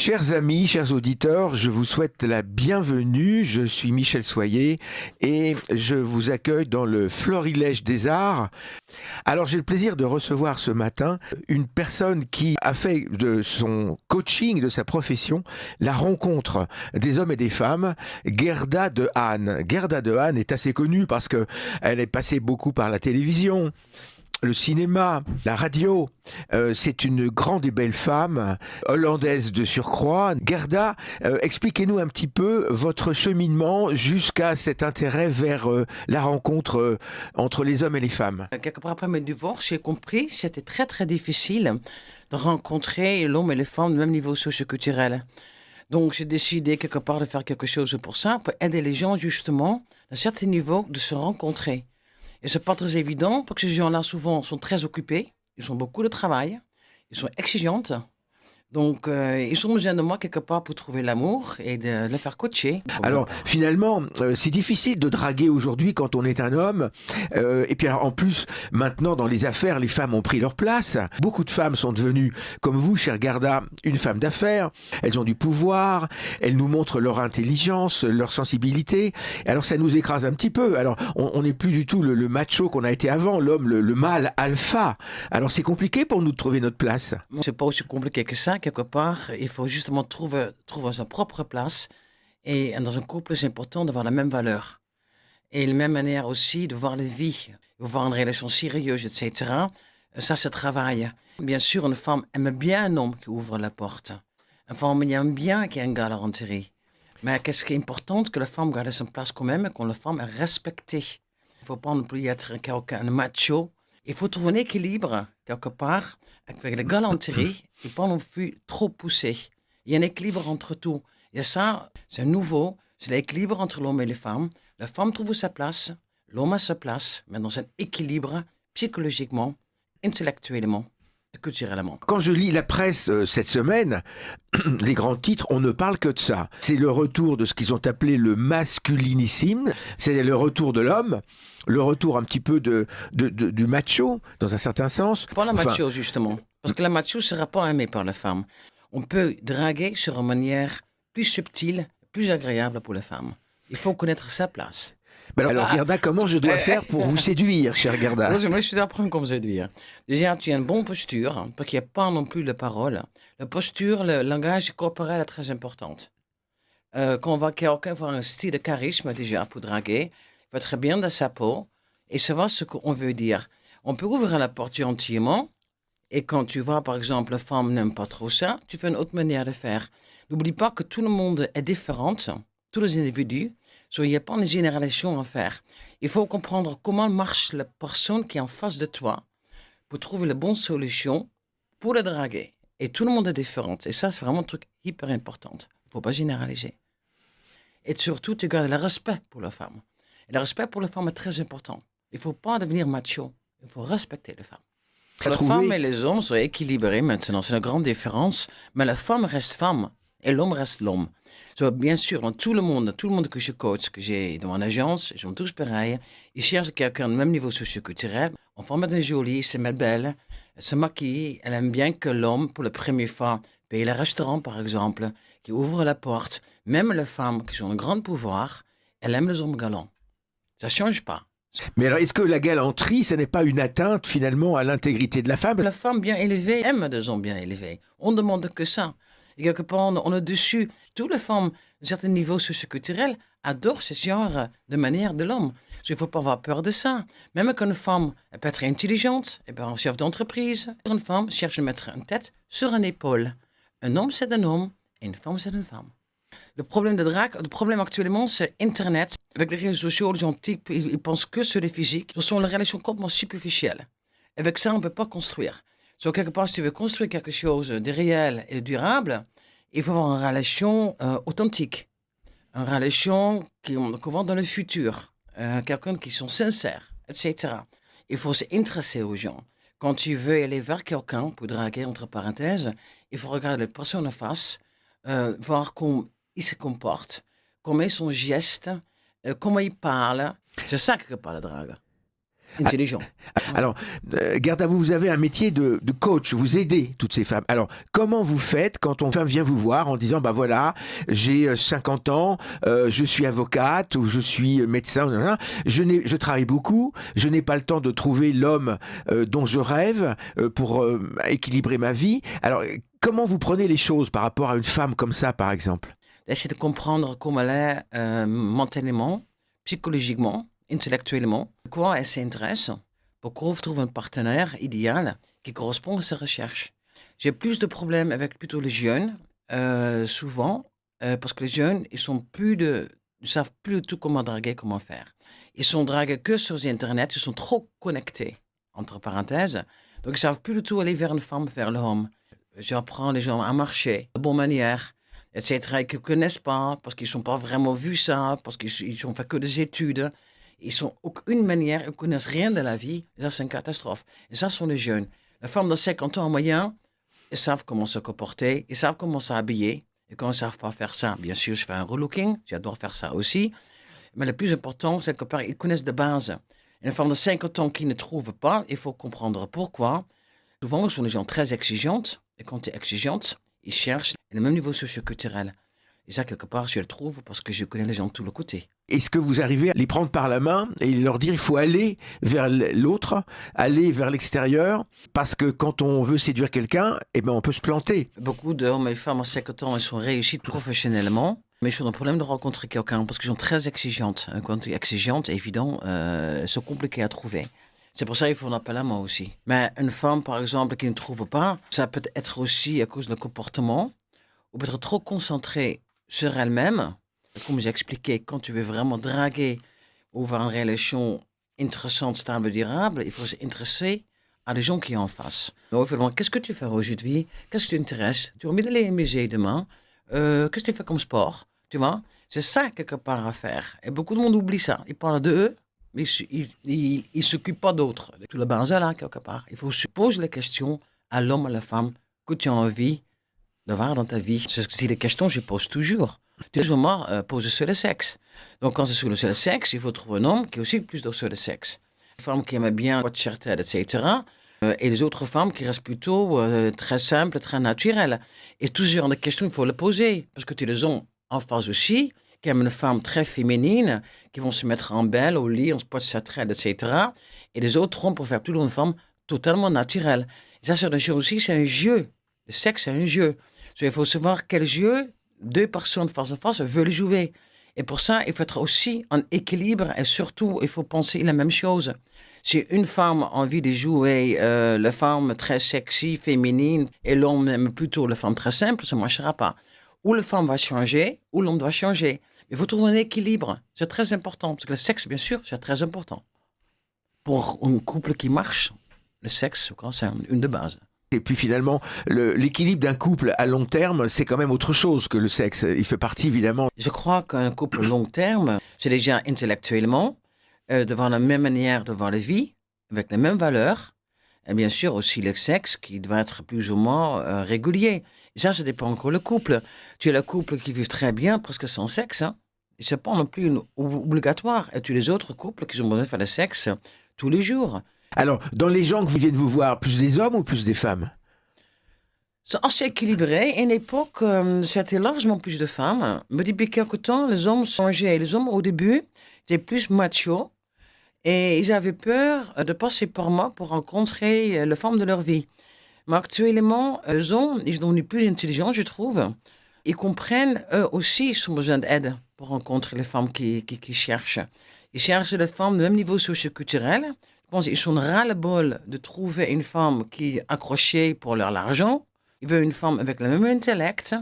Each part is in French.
Chers amis, chers auditeurs, je vous souhaite la bienvenue. Je suis Michel Soyer et je vous accueille dans le Florilège des Arts. Alors j'ai le plaisir de recevoir ce matin une personne qui a fait de son coaching, de sa profession, la rencontre des hommes et des femmes, Gerda de Hahn. Gerda de Hahn est assez connue parce qu'elle est passée beaucoup par la télévision, le cinéma, la radio. C'est une grande et belle femme, hollandaise de surcroît. Gerda, expliquez-nous un petit peu votre cheminement jusqu'à cet intérêt vers la rencontre entre les hommes et les femmes. Quelque part après mon divorce, j'ai compris que c'était très très difficile de rencontrer l'homme et les femmes du même niveau socio-culturel. Donc j'ai décidé quelque part de faire quelque chose pour ça, pour aider les gens justement, à un certain niveau, de se rencontrer. Et c'est pas très évident, parce que ces gens-là souvent sont très occupés, ils ont beaucoup de travail, ils sont exigeantes. Donc, ils ont besoin de moi quelque part pour trouver l'amour et de les faire coacher. Alors, finalement, c'est difficile de draguer aujourd'hui quand on est un homme. Et puis, alors, en plus, maintenant, dans les affaires, les femmes ont pris leur place. Beaucoup de femmes sont devenues, comme vous, chère Gerda, une femme d'affaires. Elles ont du pouvoir. Elles nous montrent leur intelligence, leur sensibilité. Alors, ça nous écrase un petit peu. Alors, on n'est plus du tout le macho qu'on a été avant, l'homme, le mâle alpha. Alors, c'est compliqué pour nous de trouver notre place. C'est pas aussi compliqué que ça. Quelque part, il faut justement trouver sa propre place. Et dans un couple, c'est important d'avoir la même valeur. Et la même manière aussi de voir la vie, de voir une relation sérieuse, etc. Ça, c'est travail. Bien sûr, une femme aime bien un homme qui ouvre la porte. Une femme aime bien qu'il y ait un galanterie. Mais qu'est-ce qui est important, que la femme garde sa place quand même et que la femme est respectée. Il ne faut pas non plus être un macho. Il faut trouver un équilibre, quelque part, avec la galanterie, et pas non plus trop poussé. Il y a un équilibre entre tout. Et ça, c'est nouveau, c'est l'équilibre entre l'homme et les femmes. La femme trouve sa place, l'homme a sa place, mais dans un équilibre psychologiquement, intellectuellement et culturellement. Quand je lis la presse cette semaine, les grands titres, on ne parle que de ça. C'est le retour de ce qu'ils ont appelé le masculinisme, c'est le retour de l'homme, le retour un petit peu du macho, dans un certain sens. Pas la macho, justement, parce que la macho ne sera pas aimée par la femme. On peut draguer sur une manière plus subtile, plus agréable pour la femme. Il faut connaître sa place. Mais alors, Gerda, comment je dois faire pour vous séduire, chère Gerda? Moi, je suis d'apprendre comment séduire. Déjà, tu as une bonne posture, parce qu'il n'y a pas non plus de parole. La posture, le langage corporel est très important. Quand on va quelqu'un avoir un style de charisme, déjà, pour draguer, il va très bien dans sa peau, et savoir ce qu'on veut dire. On peut ouvrir la porte gentiment, et quand tu vois, par exemple, la femme n'aime pas trop ça, tu fais une autre manière de faire. N'oublie pas que tout le monde est différent, tous les individus. Il n'y a pas une généralisation à faire. Il faut comprendre comment marche la personne qui est en face de toi pour trouver la bonne solution pour le draguer. Et tout le monde est différent. Et ça, c'est vraiment un truc hyper important. Il ne faut pas généraliser. Et surtout, tu gardes le respect pour la femme. Et le respect pour la femme est très important. Il ne faut pas devenir macho. Il faut respecter les femmes. Les femmes et les hommes sont équilibrés maintenant. C'est une grande différence. Mais la femme reste femme. Et l'homme reste l'homme. Bien sûr, dans tout le monde que je coach, que j'ai dans mon agence, ils sont tous pareils. Ils cherchent quelqu'un de même niveau socio-culturel. On femme est jolie, c'est belle, elle se maquille, elle aime bien que l'homme, pour la première fois, paye le restaurant par exemple, qui ouvre la porte. Même les femmes qui ont un grand pouvoir, elles aiment les hommes galants. Ça ne change pas. Mais alors, est-ce que la galanterie, ce n'est pas une atteinte finalement à l'intégrité de la femme? La femme bien élevée aime des hommes bien élevés. On ne demande que ça. Et quelque part, on est dessus. Toutes les femmes, d'un certain niveau socio-culturel, adorent ce genre de manière de l'homme. Il ne faut pas avoir peur de ça. Même qu'une femme elle peut être intelligente, elle peut être un chef d'entreprise. Une femme cherche à mettre une tête sur une épaule. Un homme, c'est un homme, et une femme, c'est une femme. Le problème de drague, le problème actuellement, c'est Internet. Avec les réseaux sociaux, les gens ils pensent que sur les physiques. Ce sont les relations complètement superficielles. Avec ça, on ne peut pas construire. Quelque part, si tu veux construire quelque chose de réel et de durable, il faut avoir une relation authentique. Une relation qui va dans le futur. Quelqu'un qui sont sincères, etc. Il faut s'intéresser aux gens. Quand tu veux aller vers quelqu'un, pour draguer entre parenthèses, il faut regarder la personne en face, voir comment il se comporte, comment est son geste, comment il parle. C'est ça que parle la drague. intelligent. Alors, garde à vous, vous avez un métier de coach, vous aidez toutes ces femmes. Alors, comment vous faites quand une femme vient vous voir en disant, bah voilà, j'ai 50 ans, je suis avocate ou je suis médecin, je travaille beaucoup, je n'ai pas le temps de trouver l'homme dont je rêve pour équilibrer ma vie. Alors, comment vous prenez les choses par rapport à une femme comme ça, par exemple? D'essayer de comprendre comment elle est mentalement, psychologiquement, intellectuellement, quoi elle s'intéresse, pour qu'on trouve un partenaire idéal qui correspond à ses recherches. J'ai plus de problèmes avec plutôt les jeunes, souvent, parce que les jeunes, ils savent plus du tout comment draguer, comment faire. Ils sont dragués que sur Internet, ils sont trop connectés, entre parenthèses. Donc ils savent plus du tout aller vers une femme, vers l'homme. J'apprends les gens à marcher de bonne manière, etc. Qu'ils ne connaissent pas, parce qu'ils n'ont pas vraiment vu ça, parce qu'ils n'ont fait que des études. Ils sont aucune manière, ils ne connaissent rien de la vie. Et ça, c'est une catastrophe. Et ça sont les jeunes. Les femmes de 50 ans en moyen, ils savent comment se comporter, ils savent comment s'habiller. Et quand ils ne savent pas faire ça, bien sûr, je fais un relooking, j'adore faire ça aussi. Mais le plus important, c'est qu'ils connaissent de base. Et une femme de 50 ans qui ne trouve pas, il faut comprendre pourquoi. Souvent, ce sont des gens très exigeantes. Et quand tu es exigeante, ils cherchent le même niveau socio-culturel. Et ça, quelque part, je le trouve parce que je connais les gens de tous les côtés. Est-ce que vous arrivez à les prendre par la main et leur dire il faut aller vers l'autre, aller vers l'extérieur, parce que quand on veut séduire quelqu'un, eh ben on peut se planter. Beaucoup d'hommes et femmes en 50 ans, ils sont réussis professionnellement, mais ils ont un problème de rencontrer quelqu'un parce qu'ils sont très exigeantes. Quand tu es exigeante, évident, c'est compliqué à trouver. C'est pour ça qu'il faut un appel à moi aussi. Mais une femme, par exemple, qui ne trouve pas, ça peut être aussi à cause de comportement, ou peut-être trop concentrée sur elle-même. Comme j'ai expliqué, quand tu veux vraiment draguer ou avoir une relation intéressante, stable, durable, il faut s'intéresser à les gens qui sont en face. Donc, il faut demander, qu'est-ce que tu fais aujourd'hui? Qu'est-ce qui t'intéresse? Tu as envie d'aller au musée demain? Qu'est-ce que tu fais comme sport? Tu vois? C'est ça, quelque part, à faire. Et beaucoup de monde oublie ça. Ils parlent d'eux, mais ils ne s'occupent pas d'autres. Tout le bazar, là, quelque part. Il faut se poser les questions à l'homme, à la femme, que tu as envie de voir dans ta vie. C'est des questions que je pose toujours. Toujours moi, poser sur le sexe. Donc, quand c'est sur le sexe, il faut trouver un homme qui est aussi plus sur le sexe. Une femme qui aime bien watch tête, etc. Et les autres femmes qui restent plutôt très simples, très naturelles. Et tout ce genre de questions, il faut les poser. Parce que tu les as en face aussi, qui aiment une femme très féminine, qui vont se mettre en belle au lit, on se pose sa traite, etc. Et les autres ont pour faire plutôt une femme totalement naturelle. Et ça, c'est une chose aussi, c'est un jeu. Le sexe, c'est un jeu. Donc, il faut savoir quel jeu deux personnes face à face veulent jouer. Et pour ça, il faut être aussi en équilibre et surtout, il faut penser la même chose. Si une femme a envie de jouer la femme très sexy, féminine, et l'homme aime plutôt la femme très simple, ça ne marchera pas. Ou la femme va changer, ou l'homme doit changer. Il faut trouver un équilibre. C'est très important, parce que le sexe, bien sûr, c'est très important. Pour un couple qui marche, le sexe, c'est une de base. Et puis finalement, l'équilibre d'un couple à long terme, c'est quand même autre chose que le sexe. Il fait partie évidemment. Je crois qu'un couple long terme, c'est déjà intellectuellement, devant la même manière de voir la vie, avec les mêmes valeurs, et bien sûr aussi le sexe qui doit être plus ou moins régulier. Et ça dépend encore le couple. Tu as le couple qui vit très bien, presque sans sexe, hein. Et c'est pas non plus obligatoire. Et tu as les autres couples qui ont besoin de faire le sexe tous les jours. Alors, dans les gens que vous viennent vous voir, plus des hommes ou plus des femmes? C'est assez équilibré. À une époque, c'était largement plus de femmes. Mais depuis quelque temps, les hommes changeaient. Les hommes, au début, étaient plus machos. Et ils avaient peur de passer par moi pour rencontrer la femme de leur vie. Mais actuellement, les hommes, ils sont devenus plus intelligents, je trouve. Ils comprennent, eux aussi, ils ont besoin d'aide pour rencontrer les femmes qui cherchent. Ils cherchent des femmes de même niveau socio-culturel. Je pense qu'ils sont ras-le-bol de trouver une femme qui est accrochée pour l'argent. Ils veulent une femme avec le même intellect,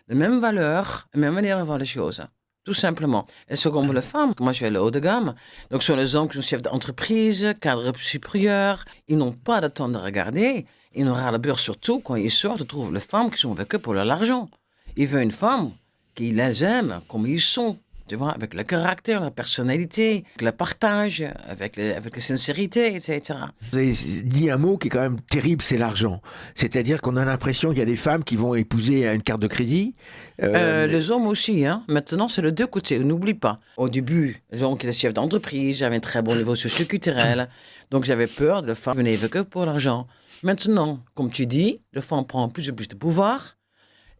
les mêmes valeurs, la même manière de voir les choses. Tout simplement. Et seconde les femmes, moi je fais le haut de gamme. Donc ce sont les hommes qui sont chefs d'entreprise, cadres supérieurs. Ils n'ont pas de temps de regarder. Ils n'ont ras le beurre surtout quand ils sortent, ils trouvent les femmes qui sont avec eux pour l'argent. Ils veulent une femme qui les aime comme ils sont. Tu vois, avec le caractère, la personnalité, avec le partage, avec la sincérité, etc. Vous avez dit un mot qui est quand même terrible, c'est l'argent. C'est-à-dire qu'on a l'impression qu'il y a des femmes qui vont épouser à une carte de crédit. Les hommes aussi, hein. Maintenant, c'est les deux côtés, n'oublie pas. Au début, les hommes qui étaient chefs d'entreprise, j'avais un très bon niveau socio-culturel, donc j'avais peur de la femme venir que pour l'argent. Maintenant, comme tu dis, la femme prend plus en plus de pouvoir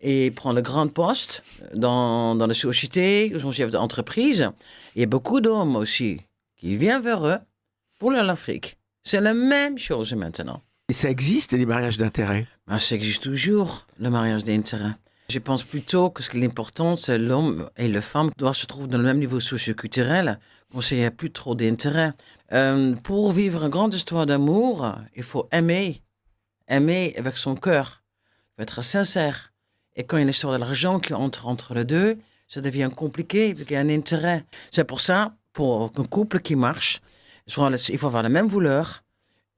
et prend de grands postes dans la société, ils sont chefs d'entreprise. Il y a beaucoup d'hommes aussi qui viennent vers eux pour l'Afrique. C'est la même chose maintenant. Et ça existe, les mariages d'intérêt. Ben, ça existe toujours, le mariage d'intérêt. Je pense plutôt que ce qui est important, c'est l'homme et la femme doivent se trouver dans le même niveau socio-culturel, comme s'il n'y a plus trop d'intérêt. Pour vivre une grande histoire d'amour, il faut aimer avec son cœur, il faut être sincère. Et quand il y a une histoire de l'argent qui entre les deux, ça devient compliqué, parce qu'il y a un intérêt. C'est pour ça, pour un couple qui marche, il faut avoir la même valeur,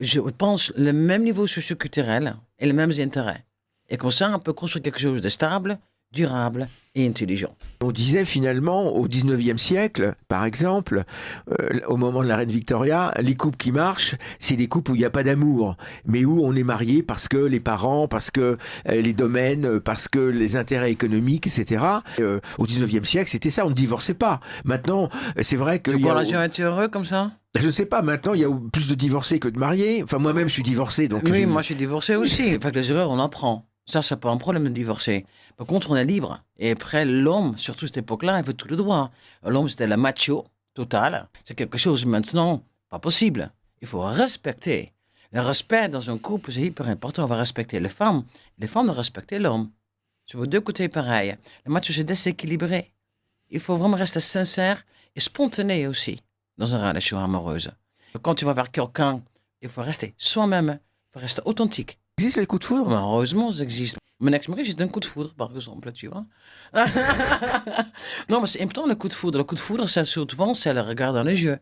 je pense le même niveau socio-culturel et les mêmes intérêts. Et comme ça, on peut construire quelque chose de stable, durable et intelligent. On disait finalement, au 19e siècle, par exemple, au moment de la reine Victoria, les couples qui marchent, c'est des couples où il n'y a pas d'amour, mais où on est marié parce que les parents, parce que les domaines, parce que les intérêts économiques, etc. Au 19e siècle, c'était ça, on ne divorçait pas. Maintenant, c'est vrai que... Tu crois que les gens étaient heureux comme ça? Je ne sais pas, maintenant, il y a plus de divorcés que de mariés. Enfin, moi-même, je suis divorcé, donc... Oui, moi, je suis divorcé aussi. Enfin, que les erreurs, on apprend. Ça, c'est pas un problème de divorcer. Par contre, on est libre. Et après, l'homme, surtout à cette époque-là, il veut tout le droit. L'homme, c'était le macho total. C'est quelque chose maintenant, pas possible. Il faut respecter. Le respect dans un couple, c'est hyper important. On va respecter les femmes doivent respecter l'homme. C'est aux deux côtés pareil. Le macho, c'est déséquilibré. Il faut vraiment rester sincère et spontané aussi dans une relation amoureuse. Quand tu vas vers quelqu'un, il faut rester soi-même. Il faut rester authentique. Existe les coups de foudre? Mais heureusement, ça existe. Mon ex-mari, j'ai un coup de foudre, par exemple, tu vois. Non, mais c'est important, le coup de foudre. Le coup de foudre, c'est souvent, c'est le regard dans les yeux.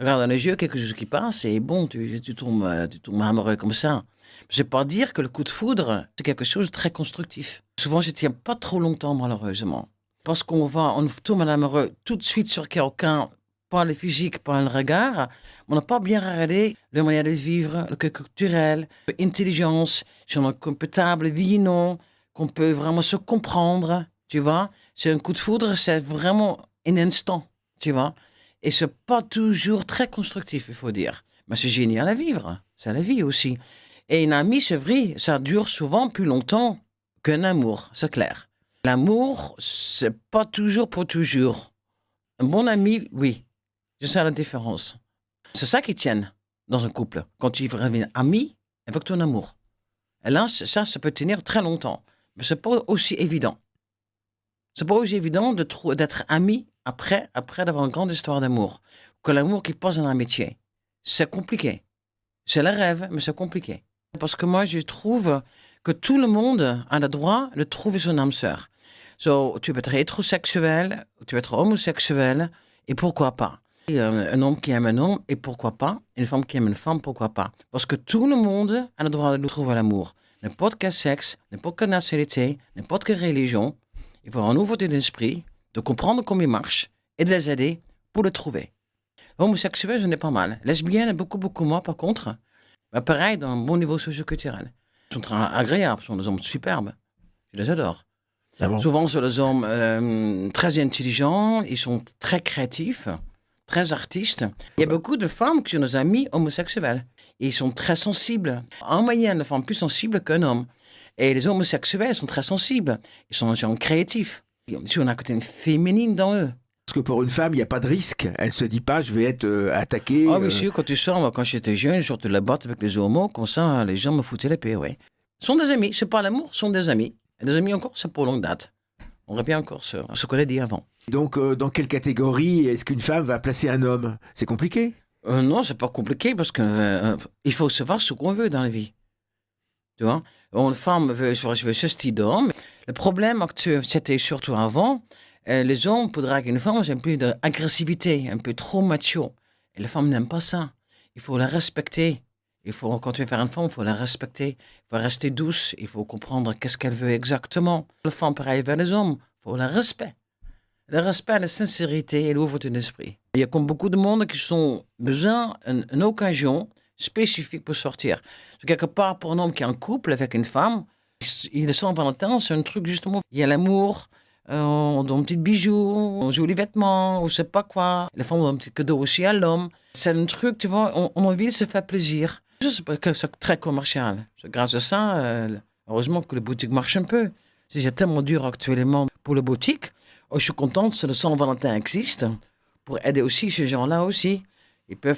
Regarde dans les yeux, quelque chose qui passe, et bon, tu tombes amoureux comme ça. Je ne vais pas dire que le coup de foudre, c'est quelque chose de très constructif. Souvent, je ne tiens pas trop longtemps, malheureusement. Parce on tombe amoureux tout de suite sur quelqu'un, pas le physique, pas le regard. On n'a pas bien regardé le moyen de vivre, le culturel, l'intelligence, si on est compétable, oui, non, qu'on peut vraiment se comprendre, tu vois. C'est un coup de foudre, c'est vraiment un instant, tu vois. Et c'est pas toujours très constructif, il faut dire. Mais c'est génial à vivre, c'est la vie aussi. Et une amie, c'est vrai, ça dure souvent plus longtemps qu'un amour, c'est clair. L'amour, c'est pas toujours pour toujours. Un bon ami, oui. C'est ça la différence. C'est ça qui tient dans un couple. Quand tu deviens ami avec ton amour. Et là, ça peut tenir très longtemps. Mais c'est pas aussi évident. C'est pas aussi évident d'être ami après d'avoir une grande histoire d'amour. Que l'amour qui passe dans l'amitié. C'est compliqué. C'est le rêve, mais c'est compliqué. Parce que moi, je trouve que tout le monde a le droit de trouver son âme sœur. Tu peux être hétérosexuel, tu peux être homosexuel, et pourquoi pas? Un homme qui aime un homme, et pourquoi pas? Une femme qui aime une femme, pourquoi pas? Parce que tout le monde a le droit de trouver l'amour. N'importe quel sexe, n'importe quelle nationalité, n'importe quelle religion. Il faut avoir une nouveauté d'esprit, de comprendre comment il marche, et de les aider pour le trouver. Homosexuel, j'en ai pas mal. Lesbienne, beaucoup moins par contre. Mais pareil, dans un bon niveau socio-culturel. Ils sont très agréables, ce sont des hommes superbes. Je les adore. Ah bon? Souvent, ce sont des hommes très intelligents, ils sont très créatifs, très artistes. Il y a beaucoup de femmes qui ont des amis homosexuels. Et ils sont très sensibles. En moyenne, les femmes plus sensibles qu'un homme. Et les homosexuels sont très sensibles. Ils sont des gens créatifs. Si on a un côté féminine dans eux. Parce que pour une femme, il n'y a pas de risque. Elle ne se dit pas, je vais être attaquée. Ah oui, sûr, quand tu sors, moi, quand j'étais jeune, je sortais de la boîte avec les homos, comme ça, les gens me foutaient les pieds, oui. Ce sont des amis, c'est pas l'amour, ce sont des amis. Et des amis encore, c'est pour longue date. On aurait bien encore ce qu'on a dit avant. Donc, dans quelle catégorie est-ce qu'une femme va placer un homme? C'est compliqué? Non, c'est pas compliqué parce que il faut savoir ce qu'on veut dans la vie. Tu vois? Une femme veut ce style d'homme. Le problème actuel, c'était surtout avant, les hommes, pour draguer une femme, j'ai un peu d'agressivité, un peu trop macho. Et les femmes n'aiment pas ça. Il faut la respecter. Quand tu veux faire une femme, il faut la respecter. Il faut rester douce. Il faut comprendre qu'est-ce qu'elle veut exactement. Les femmes, pareil vers les hommes. Il faut le respect. Le respect, la sincérité et l'ouverture d'esprit. Il y a comme beaucoup de monde qui ont besoin d'une occasion spécifique pour sortir. Quelque part, pour un homme qui est en couple avec une femme, il est Saint-Valentin, c'est un truc justement, il y a l'amour, on donne un petit bijou, on joue les vêtements, ou je sais pas quoi. Les femmes donnent un petit cadeau aussi à l'homme. C'est un truc, tu vois, on a envie de se faire plaisir. C'est parce que c'est très commercial. C'est grâce à ça, heureusement que les boutiques marchent un peu. C'est tellement dur actuellement pour les boutiques. Oh, je suis contente que le Saint-Valentin existe pour aider aussi ces gens-là aussi. Ils peuvent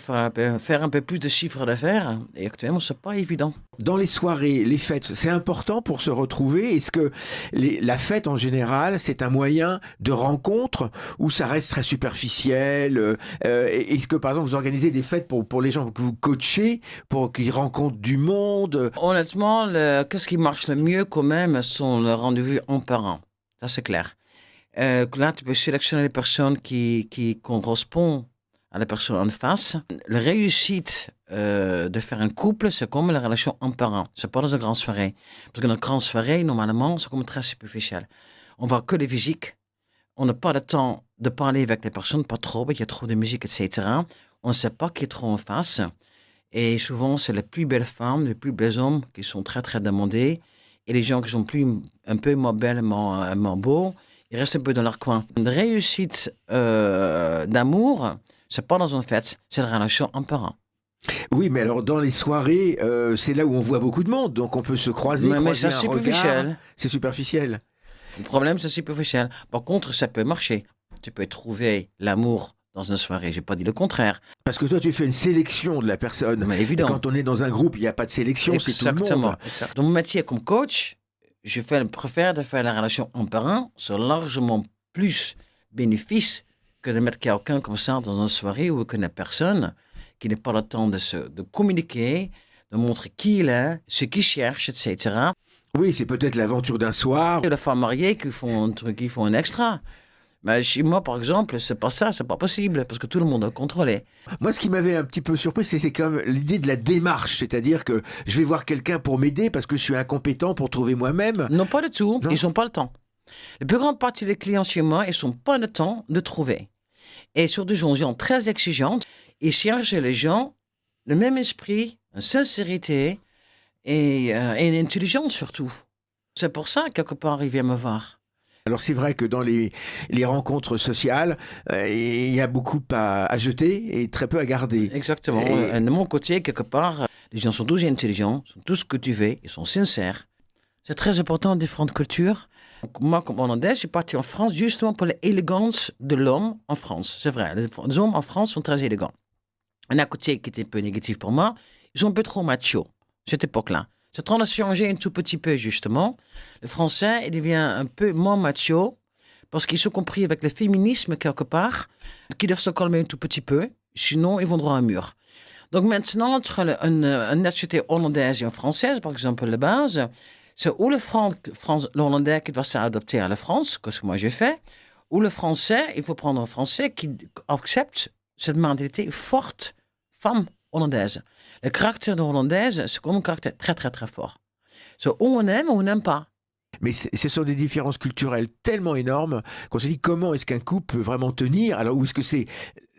faire un peu plus de chiffre d'affaires. Et actuellement, c'est pas évident. Dans les soirées, les fêtes, c'est important pour se retrouver. Est-ce que la fête en général, c'est un moyen de rencontre ou ça reste très superficiel Est-ce que par exemple vous organisez des fêtes pour les gens que vous coachez, pour qu'ils rencontrent du monde Honnêtement, qu'est-ce qui marche le mieux quand même sont les rendez-vous en parent. Ça, c'est clair. Là, tu peux sélectionner les personnes qui correspondent à la personne en face. La réussite de faire un couple, c'est comme la relation en parent. C'est pas dans une grande soirée. Parce que dans une grande soirée, normalement, c'est comme très superficiel. On voit que les physiques. On n'a pas le temps de parler avec les personnes, pas trop, il y a trop de musique, etc. On ne sait pas qui est trop en face. Et souvent, c'est les plus belles femmes, les plus beaux hommes qui sont très, très demandés. Et les gens qui sont un peu moins belles, moins beaux, ils restent un peu dans leur coin. Une réussite d'amour, c'est pas dans une fête, c'est la relation en parent. Oui, mais alors dans les soirées, c'est là où on voit beaucoup de monde, donc on peut se croiser, Mais croiser c'est un superficiel. regard. C'est superficiel. Le problème, c'est superficiel. Par contre, ça peut marcher. Tu peux trouver l'amour dans une soirée. J'ai pas dit le contraire. Parce que toi, tu fais une sélection de la personne. Mais Et évident. quand on est dans un groupe, il n'y a pas de sélection, c'est tout le monde. Exactement. Dans mon métier comme coach, préfère de faire la relation en parent. C'est largement plus bénéfice que de mettre quelqu'un comme ça dans une soirée où il connaît personne, qui n'a pas le temps de communiquer, de montrer qui il est, ce qu'il cherche, etc. Oui, c'est peut-être l'aventure d'un soir. Et les femmes mariées qui font un truc, qui font un extra. Mais chez moi, par exemple, c'est pas ça, c'est pas possible, parce que tout le monde a contrôlé. Moi, ce qui m'avait un petit peu surpris, c'est comme l'idée de la démarche, c'est-à-dire que je vais voir quelqu'un pour m'aider parce que je suis incompétent pour trouver moi-même. Non, pas du tout. Non. Ils n'ont pas le temps. La plus grande partie des clients chez moi, ils n'ont pas le temps de trouver. Et surtout, ils sont des gens très exigeants. Ils cherchent les gens, le même esprit, une sincérité et une intelligence surtout. C'est pour ça, quelque part, ils viennent me voir. Alors c'est vrai que dans les rencontres sociales, il y a beaucoup à jeter et très peu à garder. Exactement. Et- De mon côté, quelque part, les gens sont tous intelligents, sont tous ce que tu veux, ils sont sincères. C'est très important, différentes cultures. Donc, moi, comme Hollandais, je suis parti en France justement pour l'élégance de l'homme en France. C'est vrai, les hommes en France sont très élégants. Un à côté qui était un peu négatif pour moi, ils sont un peu trop machos, cette époque-là. C'est en train de changer un tout petit peu, justement. Le français, il devient un peu moins macho, parce qu'ils sont compris avec le féminisme, quelque part, qu'ils doivent se calmer un tout petit peu, sinon ils vont droit à un mur. Donc maintenant, entre une nationalité hollandaise et une française, par exemple, la base, c'est ou le hollandais qui doit s'adapter à la France, que ce que moi j'ai fait, ou le français, il faut prendre un français qui accepte cette mentalité forte, femme hollandaise. Le caractère de hollandaise, c'est comme un caractère très, très, très fort. So, ou on n'aime pas. Mais ce sont des différences culturelles tellement énormes qu'on se dit comment est-ce qu'un couple peut vraiment tenir. Alors où est-ce que c'est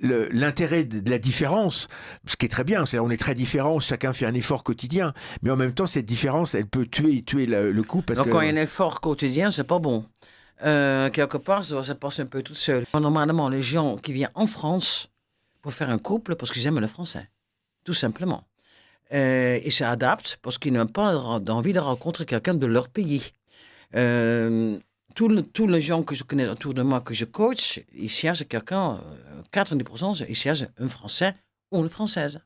l'intérêt de la différence, ce qui est très bien, c'est on est très différents, chacun fait un effort quotidien, mais en même temps cette différence, elle peut tuer le couple. Parce Donc que... quand il y a un effort quotidien, c'est pas bon. Quelque part, ça passe un peu tout seul. Normalement, les gens qui viennent en France pour faire un couple parce qu'ils aiment le français. Tout simplement. Ils s'adaptent parce qu'ils n'ont pas envie de rencontrer quelqu'un de leur pays. Tous les gens que je connais autour de moi, que je coach, ils cherchent quelqu'un, 90%, ils cherchent un Français ou une Française.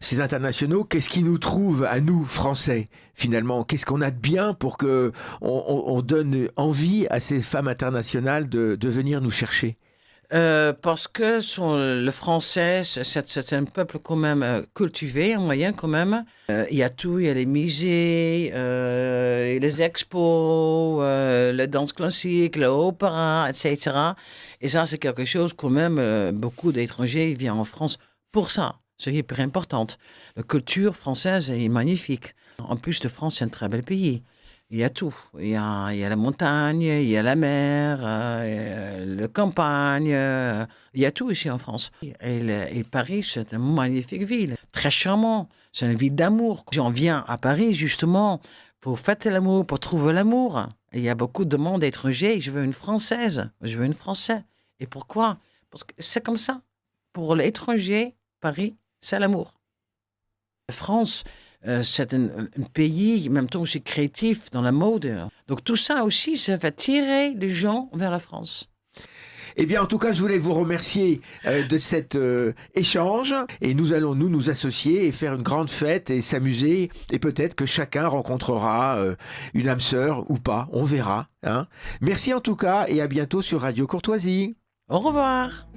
Ces internationaux, qu'est-ce qui nous trouve à nous, Français, finalement? Qu'est-ce qu'on a de bien pour que on donne envie à ces femmes internationales de venir nous chercher? Parce que le français, c'est un peuple quand même cultivé, en moyen quand même. Il y a tout, il y a les musées, les expos, la danse classique, l'opéra, etc. Et ça, c'est quelque chose quand même, beaucoup d'étrangers viennent en France pour ça. C'est hyper important. La culture française est magnifique. En plus, la France, c'est un très bel pays. Il y a tout. Il y a la montagne, il y a la mer, la campagne. Il y a tout ici en France. Et Paris, c'est une magnifique ville, très charmant. C'est une ville d'amour. J'en viens à Paris, justement, pour fêter l'amour, pour trouver l'amour. Et il y a beaucoup de monde étranger. Je veux une Française. Je veux une Française. Et pourquoi? Parce que c'est comme ça. Pour l'étranger, Paris, c'est l'amour. La France, c'est un pays, en même temps aussi créatif dans la mode. Donc tout ça aussi, ça va tirer les gens vers la France. Eh bien, en tout cas, je voulais vous remercier de cet échange et nous allons nous associer et faire une grande fête et s'amuser et peut-être que chacun rencontrera une âme sœur ou pas, on verra. Hein. Merci en tout cas et à bientôt sur Radio Courtoisie. Au revoir.